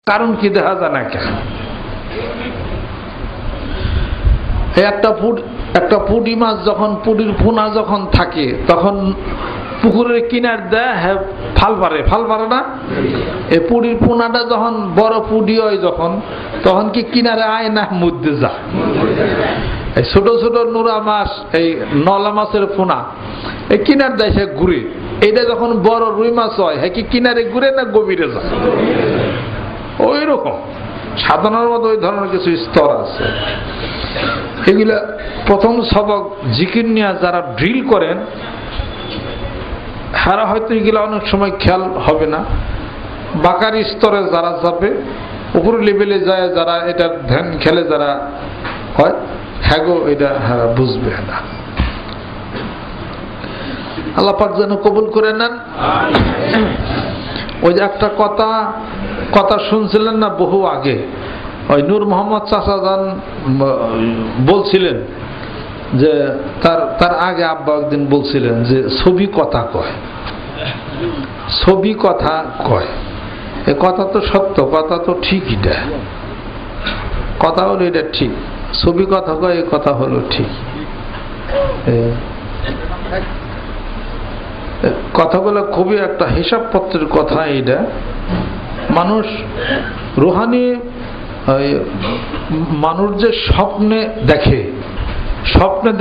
কারণ কি দেখা যায় না কেন? একটা পুঁটি মাছ যখন পুঁটির পোনা যখন থাকে তখন পুকুরের কিনার দেয় হ্যাঁ ফাল পারে না। এই পুঁটির পোনাটা যখন বড় পুঁটি হয় যখন তখন কি কিনারে আয় না মধ্যে যায়? এই ছোট ছোট নোরা মাছ এই নলা মাছের পোনা এই কিনার দেয় সে ঘুরে। এইটা যখন বড় রুই মাছ হয় হ্যাঁ কি কিনারে ঘুরে না গভীরে যায়? ওই রকম সাধারণত ওই ধরনের কিছু স্তর আছে। এগুলা প্রথম সবক জিকির নিয়ে যারা ড্রিল করেন হারা হয়তো এগুলা অনেক সময় খেয়াল হবে না। বাকারি স্তরে যারা যাবে উপর লেভেলে যায় যারা এটা ধ্যান খেলে যারা হয় হ্যাঁ গো এটা হারা বুঝবে না। আল্লাহ পাক যেন কবুল করে নেন। ওই যে একটা কথা শুনছিলেন না বহু আগে, ওই নূর মোহাম্মদ চাচাজান বলছিলেন যে তার আগে আব্বা একদিন বলছিলেন যে ছবি কথা কয়। এ কথা তো সত্য, কথা তো ঠিক, এটা কথা হলো এটা ঠিক। ছবি কথা কয় এ কথা হলো ঠিক। কথাগুলো খুবই একটা হিসাব পত্রের কথা। এটা মানুষ রুহানি মানুষ যে স্বপ্নে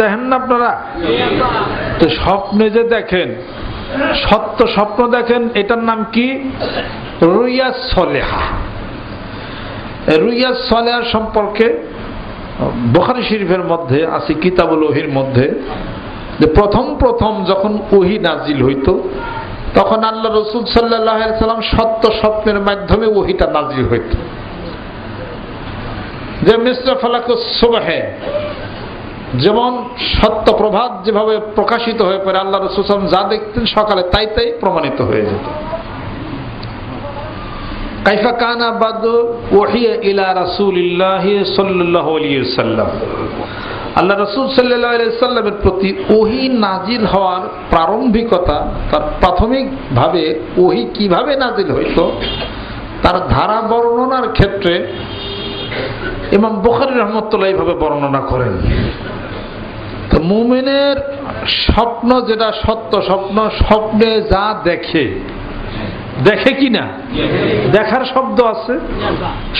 দেখেন না আপনারা, তো স্বপ্নে যে দেখেন সত্য স্বপ্ন দেখেন, এটার নাম কি? রুইয়া সলেহা। রুইয়া সলেহা সম্পর্কে বুখারী শরীফের মধ্যে আছে, কিতাবুল ওহীর মধ্যে, যে প্রথম যখন ওহী নাজিল হইতো তখন আল্লাহ রাসূল সাল্লাল্লাহু আলাইহি সাল্লাম সত্য স্বপ্নের মাধ্যমে ওহীটা নাজিল হইতো। যে মিসলা ফালাকুস সুবহে, যেমন সত্য প্রভাত যেভাবে প্রকাশিত হয়ে পড়ে আল্লাহ রাসূল সাল্লাল্লাহু আলাইহি ওয়াসাল্লাম যা দেখতেন সকালে তাই প্রমাণিত হয়ে যেত। কাইফা কানা বাদু ওহিয়া ইলা রাসূলিল্লাহি সাল্লাল্লাহু আলাইহি ওয়াসাল্লাম, আল্লাহ রাসূল সাল্লাল্লাহু আলাইহি ওয়াসাল্লামের প্রতি ওহী নাজিল হওয়ার প্রারম্ভিকতা, তার প্রাথমিকভাবে ওহী কিভাবে নাজিল হইতো তার ধারা বর্ণনার ক্ষেত্রে ইমাম বুখারী রাহমাতুল্লাহ এইভাবে বর্ণনা করেন। তো মুমিনের স্বপ্ন যেটা সত্য স্বপ্ন, স্বপ্নে যা দেখে কি না, দেখার শব্দ আছে,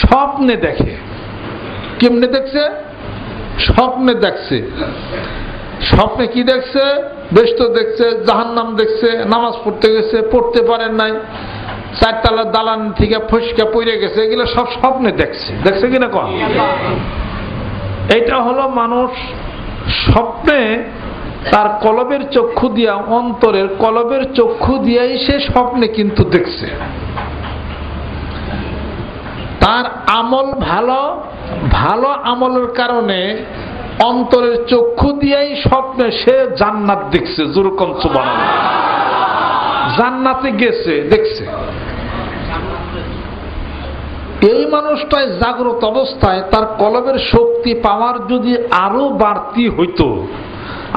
স্বপ্নে দেখে। কেমনে দেখছে? স্বপ্নে দেখছে। স্বপ্নে কি দেখছে? বেহেশত দেখছে, জাহান্নাম দেখছে, নামাজ পড়তে গেছে, পড়তে পারেন নাই, চারতলা দালান থেকে ফসকা পড়ে গেছে, এগুলো সব স্বপ্নে দেখছে কিনা কন? এইটা হলো মানুষ স্বপ্নে তার কলবের চক্ষু দিয়া, অন্তরের কলবের চক্ষু দিয়াই সে স্বপ্নে কিন্তু দেখছে। তার আমল ভালো আমলের কারণে অন্তরের চক্ষু দিয়াই স্বপ্নে সে জান্নাত দেখছে। যেরকম সুবহানাল্লাহ, জান্নাতে গেছে, দেখছে। এই মানুষটাই জাগ্রত অবস্থায় তার কলবের শক্তি পাওয়ার যদি আরো বাড়তি হইতো,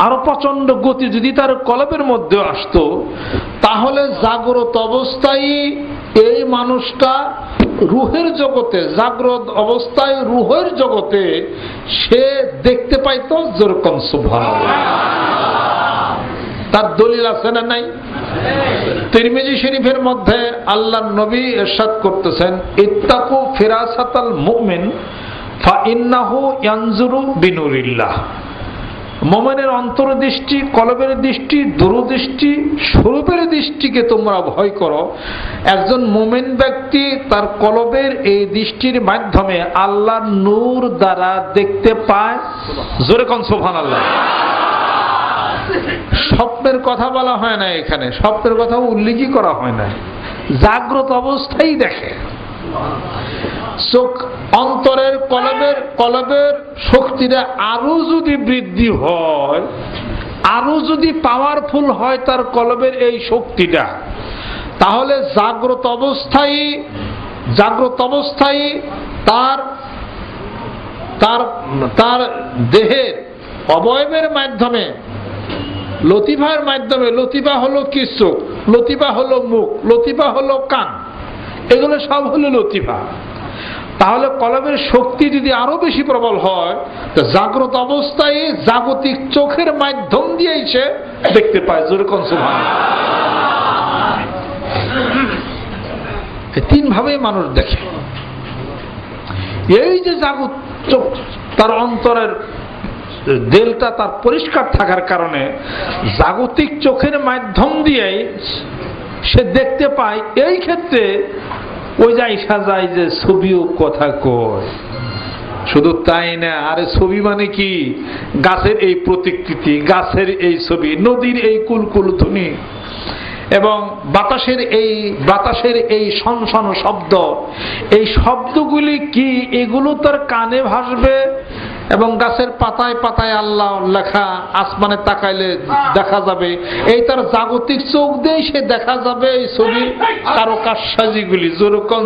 আরো প্রচন্ড গতি যদি তার কলবের মধ্যে আসতো, তাহলে জাগ্রত অবস্থায় এই মানুষটা রুহের জগতে, জাগ্রত অবস্থায় রুহের জগতে সে দেখতে পাইতো। যেরকম সুবহানাল্লাহ, তার দলিল আছে না নাই? তিরমিজি শরীফের মধ্যে আল্লাহর নবী ইরশাদ করতেছেন, ইত্তাকু ফিরাসাতাল মুমিন ফাইন্নাহু ইয়ানজুরু বিনুরিল্লাহ। মুমিনের অন্তর্দৃষ্টি, কলবের দৃষ্টি, দূরদৃষ্টি, স্বরূপের দৃষ্টিকে তোমরা ভয় করো। একজন মুমিন ব্যক্তি তার কলবের এই দৃষ্টির মাধ্যমে আল্লাহর নূর দ্বারা দেখতে পায়। জোরে কোন সুবহানাল্লাহ। স্বপ্নের কথা বলা হয় না এখানে, স্বপ্নের কথা উল্লেখই করা হয় না, জাগ্রত অবস্থায় দেখে। চোখ, অন্তরের কলবের শক্তিটা আরো যদি বৃদ্ধি হয়, আরো যদি পাওয়ারফুল হয় তার কলবের এই শক্তিটা, তাহলে জাগ্রত অবস্থায় তার দেহের অবয়বের মাধ্যমে, লতিফার মাধ্যমে, লতিফা হলো কি? চোখ, লতিফা হলো মুখ, লতিফা হলো কান, এগুলো সব হলো লতিফা। তাহলে কলবের শক্তি যদি আরো বেশি প্রবল হয়, তো জাগ্রত অবস্থায় জাগতিক চোখের মাধ্যম দিয়েই সে দেখতে পায়। যেরকম তিন ভাবে মানুষ দেখে। এই যে জাগত চোখ, তার অন্তরের দিলটা তার পরিষ্কার থাকার কারণে জাগতিক চোখের মাধ্যম দিয়েই সে দেখতে পায়। এই ক্ষেত্রে ওই যাই সাজায় যে ছবিও কথা কয়। শুধু তাই না, আরে ছবি মানে কি? গাছের এই প্রতিকৃতি, গাছের এই ছবি, নদীর এই কুলকুল ধ্বনি এবং বাতাসের এই সনসন শব্দ, এই শব্দগুলি কি এগুলো তার কানে ভাসবে এবং গাছের পাতায় পাতায় আল্লাহ লেখা আসমানে তাকাইলে দেখা যাবে। এই তার জাগতিক চোখ দিয়ে সে দেখা যাবে এই ছবির কারুকার্যগুলি। যেরকম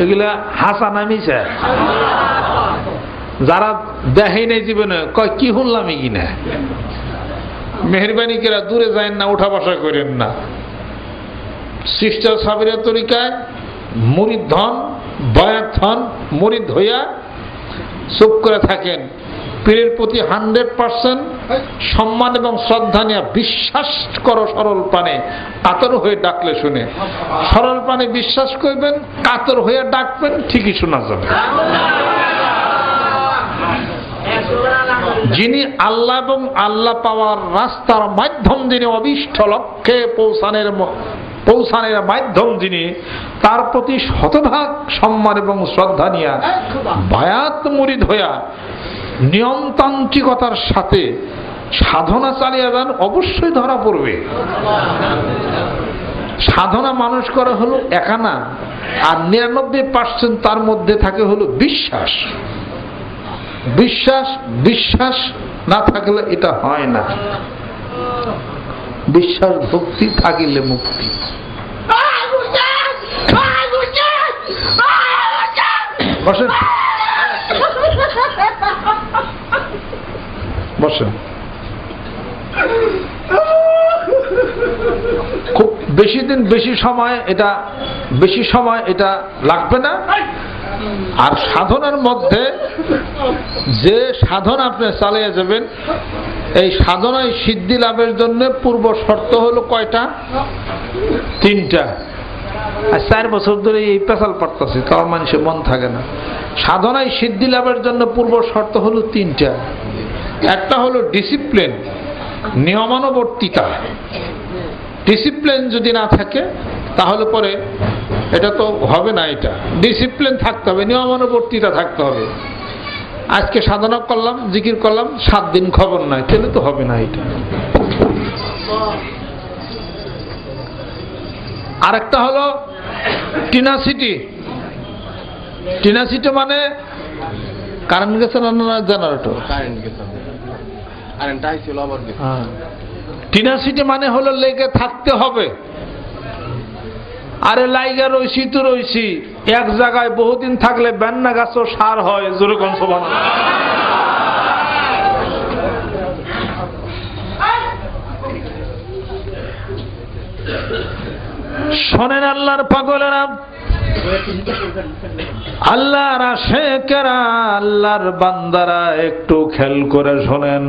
এগুলা হাসা নামিছে। যারা দেখে নাই জীবনে কয় কি শুনলাম কিনা। মেহরবানি করে দূরে যায় না, উঠা বসা করেন না। সিস্টার সাবিরের তরিকায় মুরিদ ধন, বয়াত হন, মুরিদ হইয়া চুপ করে থাকেন। পীরের প্রতি 100% সম্মান এবং শ্রদ্ধা নিয়ে বিশ্বাস করো। সরল প্রাণে কাতর হয়ে ডাকলে শুনে, সরল প্রাণে বিশ্বাস করবেন, কাতর হয়ে ডাকবেন, ঠিকই শোনা যাবে। যিনি আল্লাহ এবং আল্লাহ পাওয়ার রাস্তার মাধ্যম, যিনি অভিষ্ট লক্ষ্যে পৌঁছানোর মাধ্যম, যিনি, তার প্রতি শতভাগ সম্মান এবং শ্রদ্ধা নিয়ে বায়াত মুরিদ হইয়া নিয়মতান্ত্রিকতার সাথে সাধনা চালিয়ে যান, অবশ্যই ধরা পড়বে। সাধনা মানুষ করা হলো একানা, আর 99% তার মধ্যে থাকে হলো বিশ্বাস। বিশ্বাস না থাকলে এটা হয় না। বিশ্বাস ভক্তি থাকিলে মুক্তি। বসেন বসেন। খুব বেশি সময় এটা লাগবে না। আর সাধনার মধ্যে যে সাধনা আপনি চালিয়ে যাবেন, এই সাধনায় সিদ্ধি লাভের জন্য পূর্ব শর্ত হলো কয়টা? 3টা। আর 4 বছর ধরে এই পেশাল পারতেছে, তার মানুষের মন থাকে না। সাধনায় সিদ্ধি লাভের জন্য পূর্ব শর্ত হলো 3টা। একটা হলো ডিসিপ্লিন, নিয়মানুবর্তিতা। ডিসিপ্লিন যদি না থাকে তাহলে পরে এটা তো হবে না। এটা ডিসিপ্লিন থাকতে হবে, নিয়মানুবর্তিতা থাকতে হবে। আজকে সাধনা করলাম, জিকির করলাম, 7 দিন খবর নাই, তাহলে তো হবে না এটা। আরেকটা হলো টিনাসিটি। টিনাসিটি মানে কারেন্ট গেছে না জেনারেটর? টিনাসিটি মানে হলো লেগে থাকতে হবে। আরে লাইগা রইছি তো রইছি, এক জায়গায় বহুদিন থাকলে বেন্না গাছও সার হয়। যেরকম সুবহানাল্লাহ। শোনেন আল্লাহর পাগলেরা, আল্লাহর আশিকেরা, আল্লাহর বান্দারা, একটু খেয়াল করে শোনেন।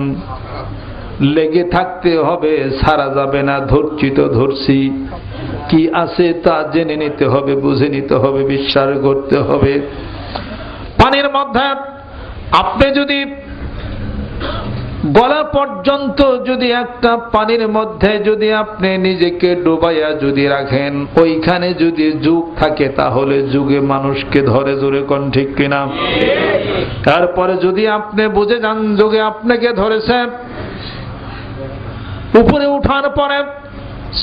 লেগে থাকতে হবে, ছাড়া যাবে না। ধরছি তো ধরছি, কি আছে তা জেনে নিতে হবে, বুঝে নিতে হবে, বিশ্বাস করতে হবে। পানির মধ্যে আপনি যদি গলা পর্যন্ত যদি একটা পানির মধ্যে যদি আপনি নিজেকে ডুবাইয়া যদি রাখেন, ওইখানে যদি যুগ থাকে তাহলে যুগে মানুষকে ধরে। জোরে কোন ঠিক কিনা? তারপরে যদি আপনি বুঝে যান যুগে আপনাকে ধরেছে, উপরে উঠার পরে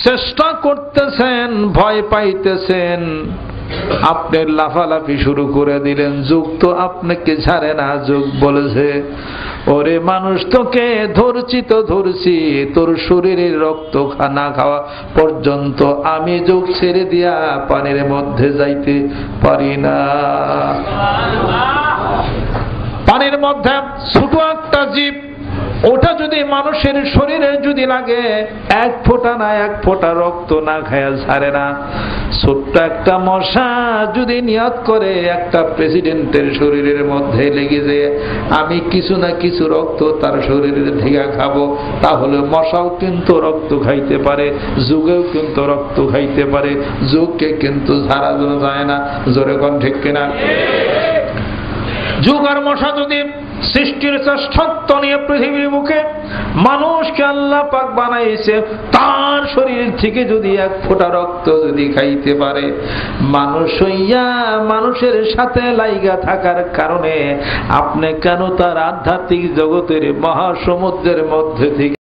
চেষ্টা করতেছেন, ভয় পাইতেছেন, আপনি লাফালাফি শুরু করে দিলেন, যুগ তো আপনাকে ছাড়ে না। যুগ বলেছে, ওরে মানুষ, তোকে ধরছি তো ধরছি, তোর শরীরের রক্ত না খাওয়া পর্যন্ত আমি যুগ ছেড়ে দিয়া পানির মধ্যে যাইতে পারি না। পানির মধ্যে ছোট একটা জীব, ওটা যদি মানুষের শরীরে যদি লাগে, এক ফোঁটা না এক ফোঁটা রক্ত না খায়া ছাড়ে না। ছোট্ট একটা মশা যদি নিয়ত করে একটা প্রেসিডেন্টের শরীরের মধ্যে লেগে যে আমি কিছু না কিছু রক্ত তার শরীরে ঢেকে খাবো, তাহলে মশাও কিন্তু রক্ত খাইতে পারে, যুগেও কিন্তু রক্ত খাইতে পারে, যুগকে কিন্তু ছাড়া যায় না। জোরে কোন ঠিক কিনা? যুগ আর মশা যদি সৃষ্টির শ্রেষ্ঠত্ব নিয়ে পৃথিবীর মুখে মানুষকে আল্লাহ পাক বানাইছে, তার শরীর থেকে যদি এক ফোঁটা রক্ত যদি খাইতে পারে, মানুষ হইয়া মানুষের সাথে লাইগা থাকার কারণে আপনি কেন তার আধ্যাত্মিক জগতের মহাসমুদ্রের মধ্যে থেকে